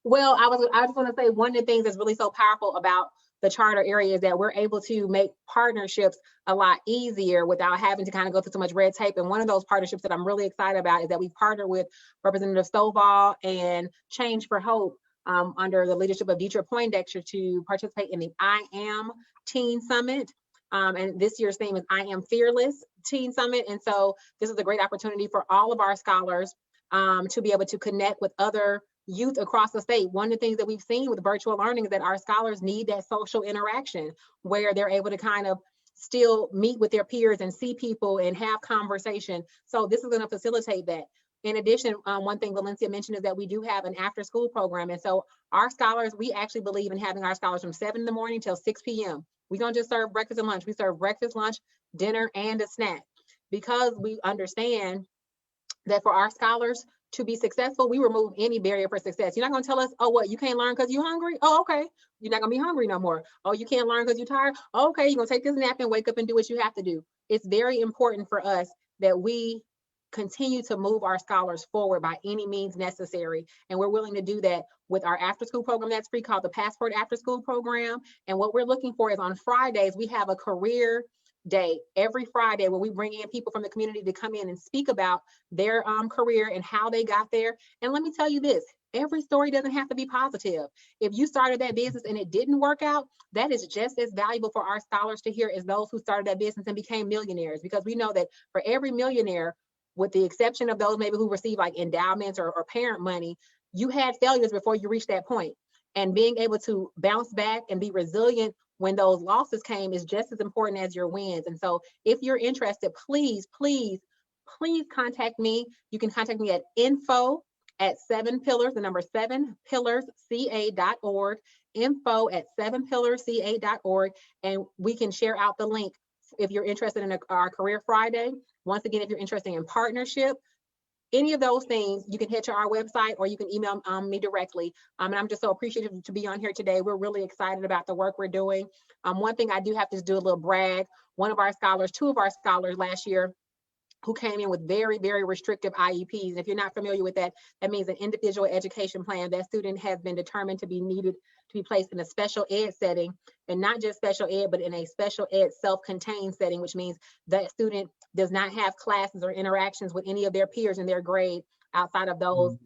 well, I just want to say one of the things that's really so powerful about the charter area is that we're able to make partnerships a lot easier without having to kind of go through so much red tape. And one of those partnerships that I'm really excited about is that we partner with Representative Stovall and Change for Hope under the leadership of Dietrich Poindexter to participate in the I Am Teen Summit. And this year's theme is I Am Fearless Teen Summit. And so this is a great opportunity for all of our scholars to be able to connect with other youth across the state. One of the things that we've seen with virtual learning is that our scholars need that social interaction where they're able to kind of still meet with their peers and see people and have conversation. So this is going to facilitate that. In addition, one thing Valencia mentioned is that we do have an after school program. And so our scholars, we actually believe in having our scholars from 7 in the morning till 6 p.m. We don't just serve breakfast and lunch. We serve breakfast, lunch, dinner, and a snack, because we understand that for our scholars to be successful, we remove any barrier for success. You're not going to tell us, oh, what, you can't learn because you're hungry? Oh, okay. You're not going to be hungry no more. Oh, you can't learn because you're tired? Oh, okay, you're going to take this nap and wake up and do what you have to do. It's very important for us that we continue to move our scholars forward by any means necessary. And we're willing to do that with our after school program that's free called the Passport After School Program. And what we're looking for is on Fridays, we have a career day every Friday where we bring in people from the community to come in and speak about their career and how they got there. And let me tell you this, every story doesn't have to be positive. If you started that business and it didn't work out, that is just as valuable for our scholars to hear as those who started that business and became millionaires, because we know that for every millionaire, with the exception of those maybe who receive like endowments or parent money, you had failures before you reached that point. And being able to bounce back and be resilient when those losses came is just as important as your wins. And so if you're interested, please, please, please contact me. You can contact me at info@7pillars, the number 7pillarsca.org, info@7pillarsca.org, and we can share out the link if you're interested in our Career Friday. Once again, if you're interested in partnership, any of those things, you can head to our website or you can email me directly. And I'm just so appreciative to be on here today. We're really excited about the work we're doing. One thing I do have to do a little brag. One of our scholars, 2 of our scholars last year, who came in with very, very restrictive IEPs. And if you're not familiar with that, that means an individual education plan. That student has been determined to be needed to be placed in a special ed setting, and not just special ed, but in a special ed self-contained setting, which means that student does not have classes or interactions with any of their peers in their grade outside of those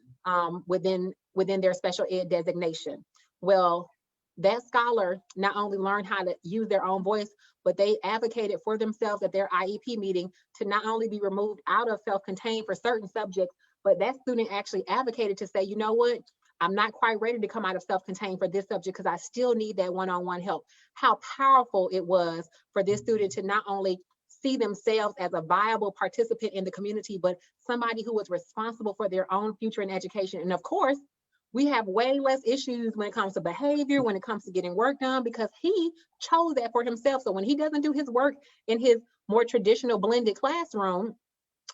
within their special ed designation. Well, that scholar not only learned how to use their own voice, but they advocated for themselves at their IEP meeting to not only be removed out of self-contained for certain subjects, but that student actually advocated to say, you know what, I'm not quite ready to come out of self-contained for this subject because I still need that one-on-one help. How powerful it was for this student to not only see themselves as a viable participant in the community, but somebody who was responsible for their own future in education. And of course, we have way less issues when it comes to behavior, when it comes to getting work done, because he chose that for himself. So when he doesn't do his work in his more traditional blended classroom,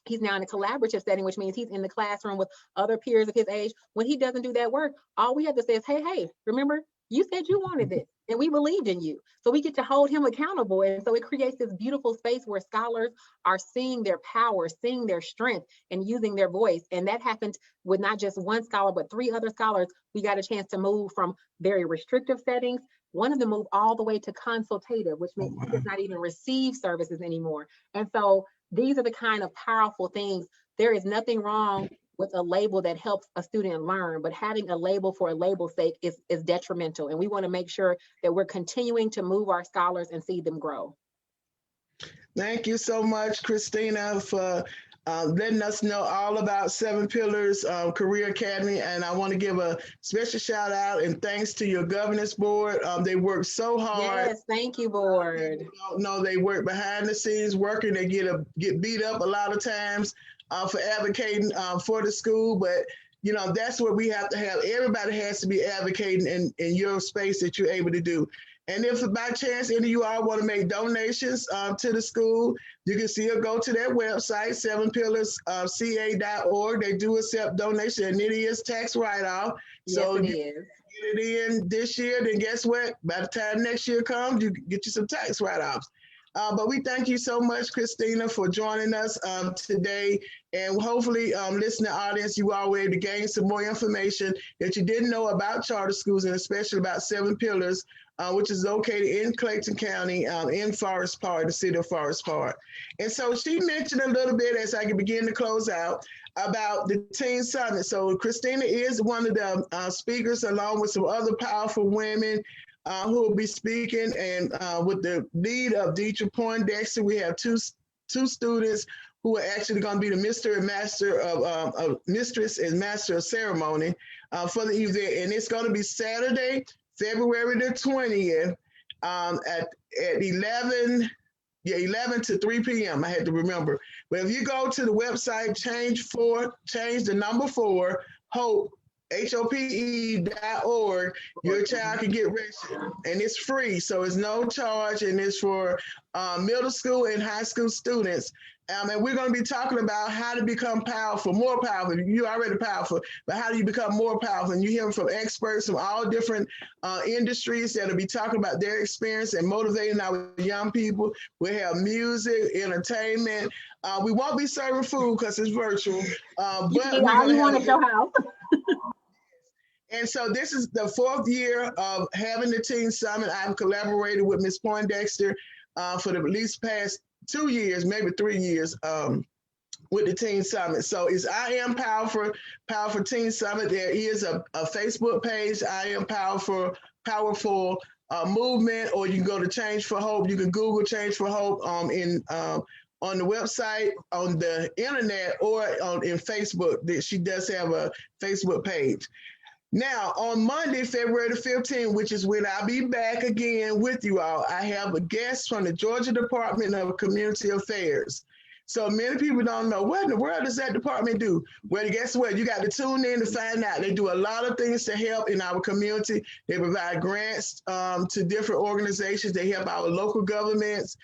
he's now in a collaborative setting, which means he's in the classroom with other peers of his age. When he doesn't do that work, all we have to say is, hey, remember, you said you wanted this and we believed in you. So we get to hold him accountable. And so it creates this beautiful space where scholars are seeing their power, seeing their strength, and using their voice. And that happened with not just one scholar, but 3 other scholars. We got a chance to move from very restrictive settings. One of them moved all the way to consultative, which means he does not even receive services anymore. And so these are the kind of powerful things. There is nothing wrong with a label that helps a student learn, but having a label for a label's sake is detrimental. And we want to make sure that we're continuing to move our scholars and see them grow. Thank you so much, Christina, for letting us know all about 7 Pillars Career Academy. And I want to give a special shout out and thanks to your governance board. They work so hard. Yes, thank you, board. No, they work behind the scenes working. They get beat up a lot of times for advocating for the school, but you know, that's what we have to have. Everybody has to be advocating in your space that you're able to do. And if by chance any of you all want to make donations to the school, you can still go to their website, 7pillarsca.org. They do accept donations, and it is tax write-off. So yes, it is. Get it in this year, then guess what? By the time next year comes, you get you some tax write-offs. But we thank you so much, Christina, for joining us today. And hopefully, listening audience, you all were able to gain some more information that you didn't know about charter schools, and especially about 7 Pillars, which is located in Clayton County, in Forest Park, the city of Forest Park. And so she mentioned a little bit as I can begin to close out about the Teen Summit. So Christina is one of the speakers, along with some other powerful women who will be speaking, and with the lead of Deidre Poindexter, we have two students who are actually going to be the Mistress and Master of Ceremony for the event, and it's going to be Saturday, February the 20th at 11 to 3 p.m. I had to remember. But if you go to the website, change the number 4, hope, HOPE.org, your child can get registered, and it's free, so it's no charge, and it's for middle school and high school students. And we're going to be talking about how to become powerful, more powerful. You're already powerful, but how do you become more powerful? And you hear from experts from all different industries that'll be talking about their experience and motivating our young people. We have music, entertainment. We won't be serving food because it's virtual. But you all you want at your house. And so this is the 4th year of having the Teen Summit. I've collaborated with Ms. Poindexter for the at least past 2 years, maybe 3 years, with the Teen Summit. So it's I Am Powerful Teen Summit. There is a Facebook page, I Am Powerful Movement, or you can go to Change for Hope. You can Google Change for Hope on the website, on the internet, or in Facebook. She does have a Facebook page. Now, on Monday, February the 15th, which is when I'll be back again with you all, I have a guest from the Georgia Department of Community Affairs. So many people don't know, what in the world does that department do? Well, guess what? You got to tune in to find out. They do a lot of things to help in our community. They provide grants to different organizations. They help our local governments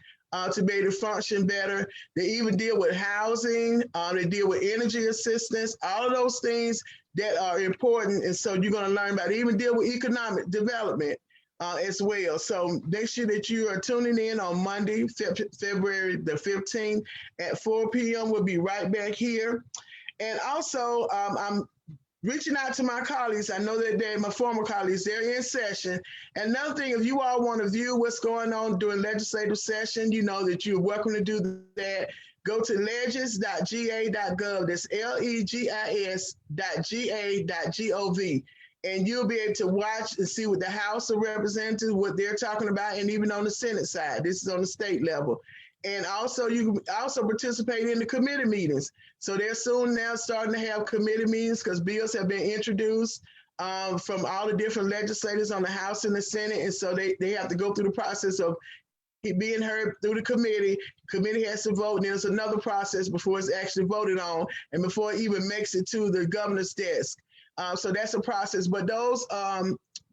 to be able to function better. They even deal with housing. They deal with energy assistance, all of those things that are important. And so you're going to learn about it. Even deal with economic development as well. So make sure that you are tuning in on Monday, February the 15th at 4 p.m. We'll be right back here. And also, I'm reaching out to my colleagues. I know that my former colleagues, they're in session. And another thing, if you all want to view what's going on during legislative session, you know that you're welcome to do that. Go to legis.ga.gov. That's legis.ga.gov. And you'll be able to watch and see what the House of Representatives, what they're talking about, and even on the Senate side. This is on the state level. And also, you can also participate in the committee meetings. So they're soon now starting to have committee meetings because bills have been introduced from all the different legislators on the House and the Senate. And so they have to go through the process of being heard through the committee. Committee has to vote, and there's another process before it's actually voted on and before it even makes it to the governor's desk. So that's a process. But those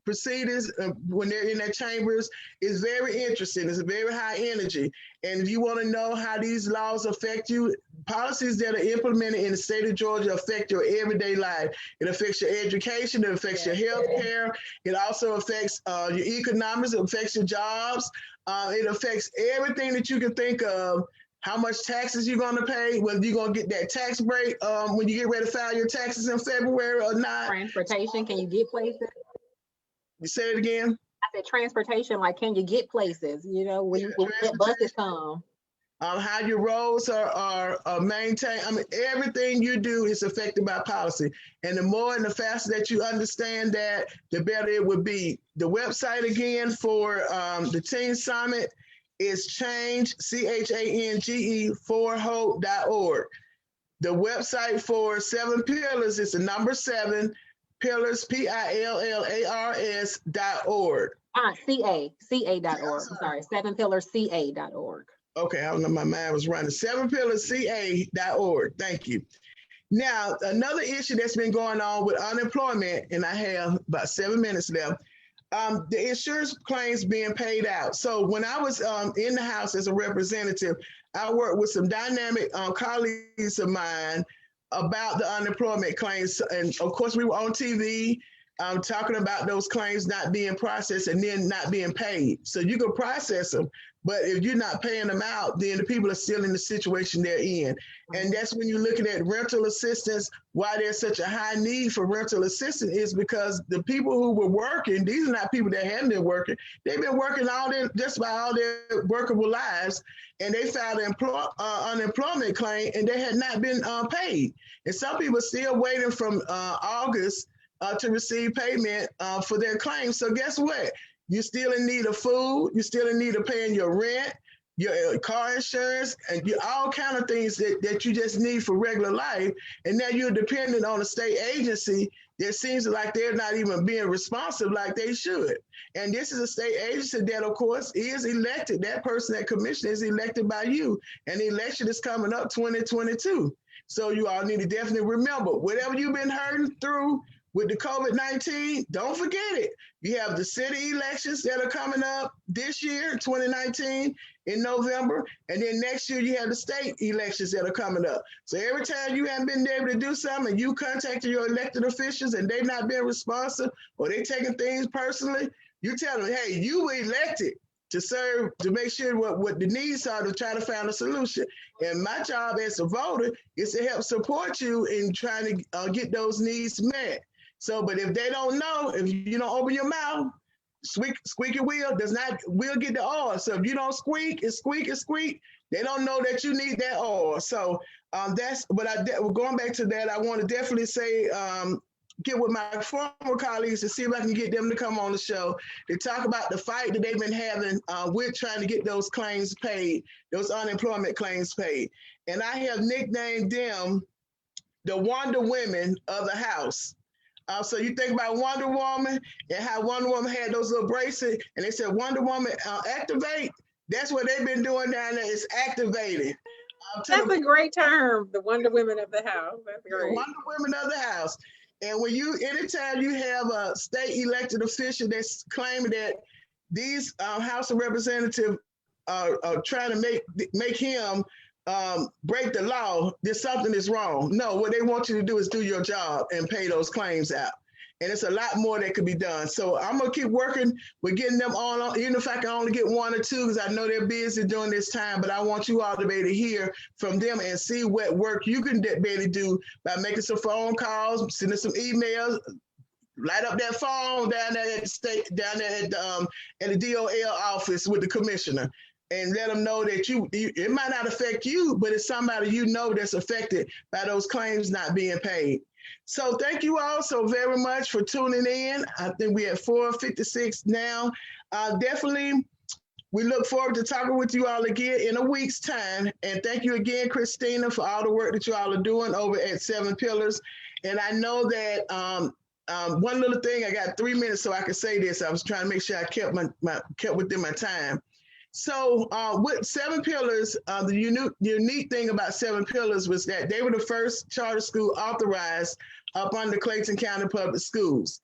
proceedings, when they're in their chambers, is very interesting. It's a very high energy. And if you want to know how these laws affect you, policies that are implemented in the state of Georgia affect your everyday life. It affects your education. It affects your health care. It also affects your economics. It affects your jobs. It affects everything that you can think of. How much taxes you're going to pay, whether you're going to get that tax break when you get ready to file your taxes in February or not. Transportation, can you get places? You say it again? I said transportation, like can you get places, you know, when buses come? How your roads are maintained. I mean, everything you do is affected by policy. And the more and the faster that you understand that, the better it would be. The website again for the Teen Summit is change, CHANGE, for hope.org. The website for 7 Pillars is the number 7, Pillars, PILLARS.org. CA.org. I'm sorry, 7pillarsca.org. Okay, I don't know, my mind was running. 7pillarsca.org. Thank you. Now, another issue that's been going on with unemployment, and I have about 7 minutes left, the insurance claims being paid out. So when I was in the House as a representative, I worked with some dynamic colleagues of mine about the unemployment claims. And of course, we were on TV talking about those claims not being processed and then not being paid. So you can process them, but if you're not paying them out, then the people are still in the situation they're in. And that's when you're looking at rental assistance. Why there's such a high need for rental assistance is because the people who were working, these are not people that hadn't been working. They've been working just about all their workable lives, and they filed an unemployment claim, and they had not been paid. And some people are still waiting from August to receive payment for their claims. So guess what? You're still in need of food. You're still in need of paying your rent, your car insurance, and all kind of things that you just need for regular life. And now you're dependent on a state agency that seems like they're not even being responsive like they should. And this is a state agency that, of course, is elected. That person, that commissioner, is elected by you. And the election is coming up 2022. So you all need to definitely remember, whatever you've been hurting through with the COVID-19, don't forget it. You have the city elections that are coming up this year, 2019, in November. And then next year, you have the state elections that are coming up. So every time you haven't been able to do something and you contacted your elected officials and they've not been responsive or they're taking things personally, you tell them, hey, you were elected to serve, to make sure what the needs are, to try to find a solution. And my job as a voter is to help support you in trying to get those needs met. So, but if they don't know, if you don't open your mouth, squeaky wheel will get the oil. So if you don't squeak, they don't know that you need that oil. So that's, but going back to that, I want to definitely say, get with my former colleagues to see if I can get them to come on the show to talk about the fight that they've been having with trying to get those claims paid, those unemployment claims paid. And I have nicknamed them the Wonder Women of the House. So you think about Wonder Woman and how Wonder Woman had those little bracelets, and they said Wonder Woman activate. That's what they've been doing down there, is activating. That's a great term, the Wonder Women of the House. That's great. Wonder Women of the House. And when anytime you have a state elected official that's claiming that these House of Representatives are trying to make him break the law, there's something that's wrong. No, what they want you to do is do your job and pay those claims out. And it's a lot more that could be done. So I'm going to keep working with getting them on, even if I can only get one or two, because I know they're busy during this time, but I want you all to be able to hear from them and see what work you can be able to do by making some phone calls, sending some emails, light up that phone down there at the state, down there at the DOL office with the commissioner. And let them know that it might not affect you, but it's somebody you know that's affected by those claims not being paid. So thank you all so very much for tuning in. I think we're at 4:56 now. Definitely, we look forward to talking with you all again in a week's time. And thank you again, Christina, for all the work that you all are doing over at 7 Pillars. And I know that one little thing, I got 3 minutes so I can say this. I was trying to make sure I kept within my time. So with 7 Pillars, the unique thing about 7 Pillars was that they were the first charter school authorized up under Clayton County Public Schools,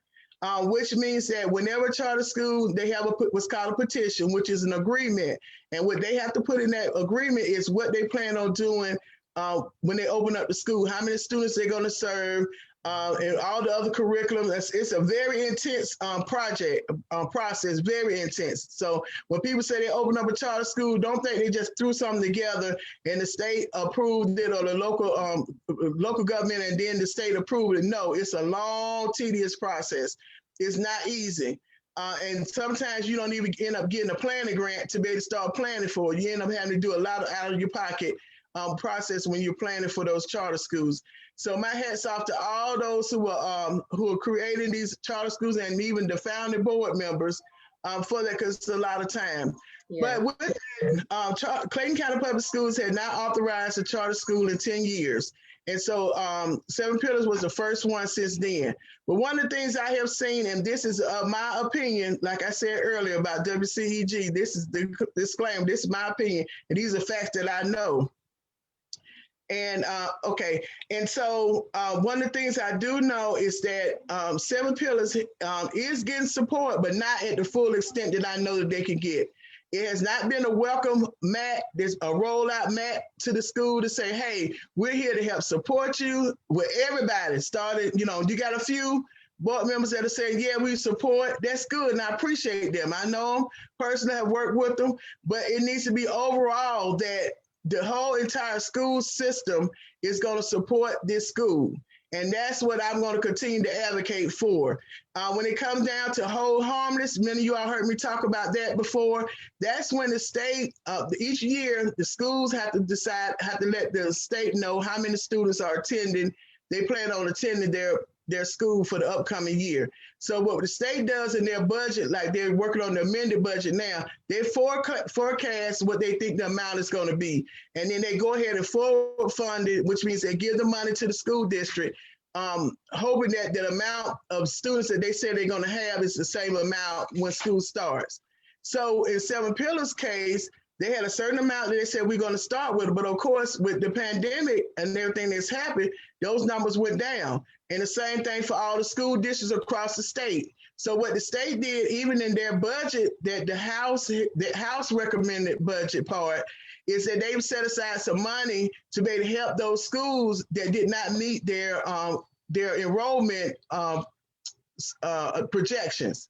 which means that whenever charter school, they have what's called a petition, which is an agreement. And what they have to put in that agreement is what they plan on doing when they open up the school, how many students they're going to serve, and all the other curriculum. It's a very intense process, very intense. So when people say they open up a charter school, don't think they just threw something together and the state approved it, or the local government and then the state approved it. No, it's a long, tedious process. It's not easy. And sometimes you don't even end up getting a planning grant to be able to start planning for it. You end up having to do a lot out of your pocket process when you're planning for those charter schools. So my hat's off to all those who are creating these charter schools, and even the founding board members for that, because it's a lot of time. Yeah. But with that, Clayton County Public Schools had not authorized a charter school in 10 years. And so 7 Pillars was the first one since then. But one of the things I have seen, and this is my opinion, like I said earlier about WCEG, this is the disclaimer, this is my opinion, and these are facts that I know. And okay, and so one of the things I do know is that Seven Pillars is getting support, but not at the full extent that I know that they can get. It has not been a welcome mat, there's a rollout mat to the school to say, hey, we're here to help support you. With everybody started, you got a few board members that are saying, yeah, we support. That's good, and I appreciate them. I know them personally, have worked with them, but it needs to be overall that the whole entire school system is going to support this school. And that's what I'm going to continue to advocate for. When it comes down to hold harmless, many of you all heard me talk about that before. That's when the state, each year, the schools have to let the state know how many students are attending. They plan on attending their school for the upcoming year. So what the state does in their budget, like they're working on the amended budget now, they forecast what they think the amount is going to be. And then they go ahead and forward fund it, which means they give the money to the school district, hoping that the amount of students that they say they're going to have is the same amount when school starts. So in Seven Pillars case, they had a certain amount that they said we're going to start with, but of course, with the pandemic and everything that's happened, those numbers went down. And the same thing for all the school districts across the state. So what the state did, even in their budget, that the House recommended budget part, is that they've set aside some money to be able to help those schools that did not meet their enrollment projections.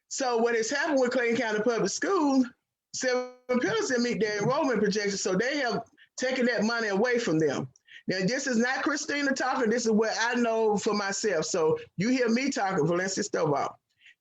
So what has happened with Clayton County Public Schools, Seven Pillars didn't meet their enrollment projections, so they have taken that money away from them. Now, this is not Christina talking. This is what I know for myself. So you hear me talking, Valencia Stovall.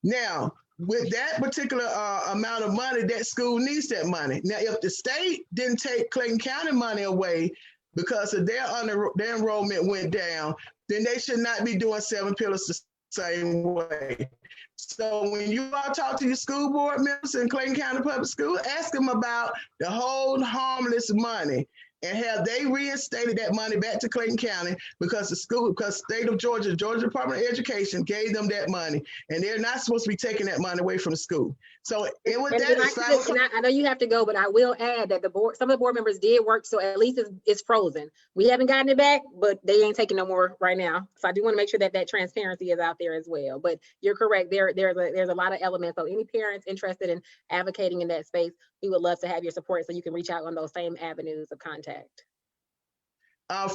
Now, with that particular amount of money, that school needs that money. Now, if the state didn't take Clayton County money away because of their enrollment went down, then they should not be doing Seven Pillars the same way. So when you all talk to your school board members in Clayton County Public School, ask them about the hold harmless money and have they reinstated that money back to Clayton County because state of Georgia Department of Education gave them that money, and they're not supposed to be taking that money away from the school. So it was that. I know you have to go, but I will add that some of the board members did work, so at least it's frozen. We haven't gotten it back, but they ain't taking no more right now. So I do want to make sure that that transparency is out there as well. But you're correct. There's a lot of elements. So any parents interested in advocating in that space, we would love to have your support so you can reach out on those same avenues of contact.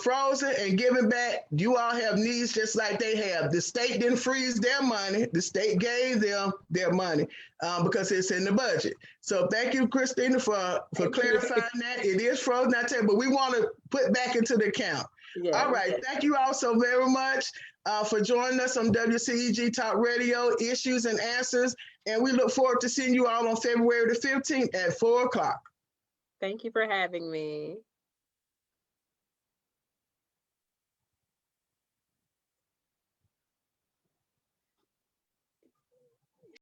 Frozen and giving back, you all have needs just like they have. The state didn't freeze their money. The state gave them their money because it's in the budget. So thank you, Christina, for clarifying that. It is frozen, I tell you, but we want to put back into the account. Yeah, all right. Yeah. Thank you all so very much for joining us on WCEG Talk Radio, Issues and Answers. And we look forward to seeing you all on February the 15th at 4 o'clock. Thank you for having me.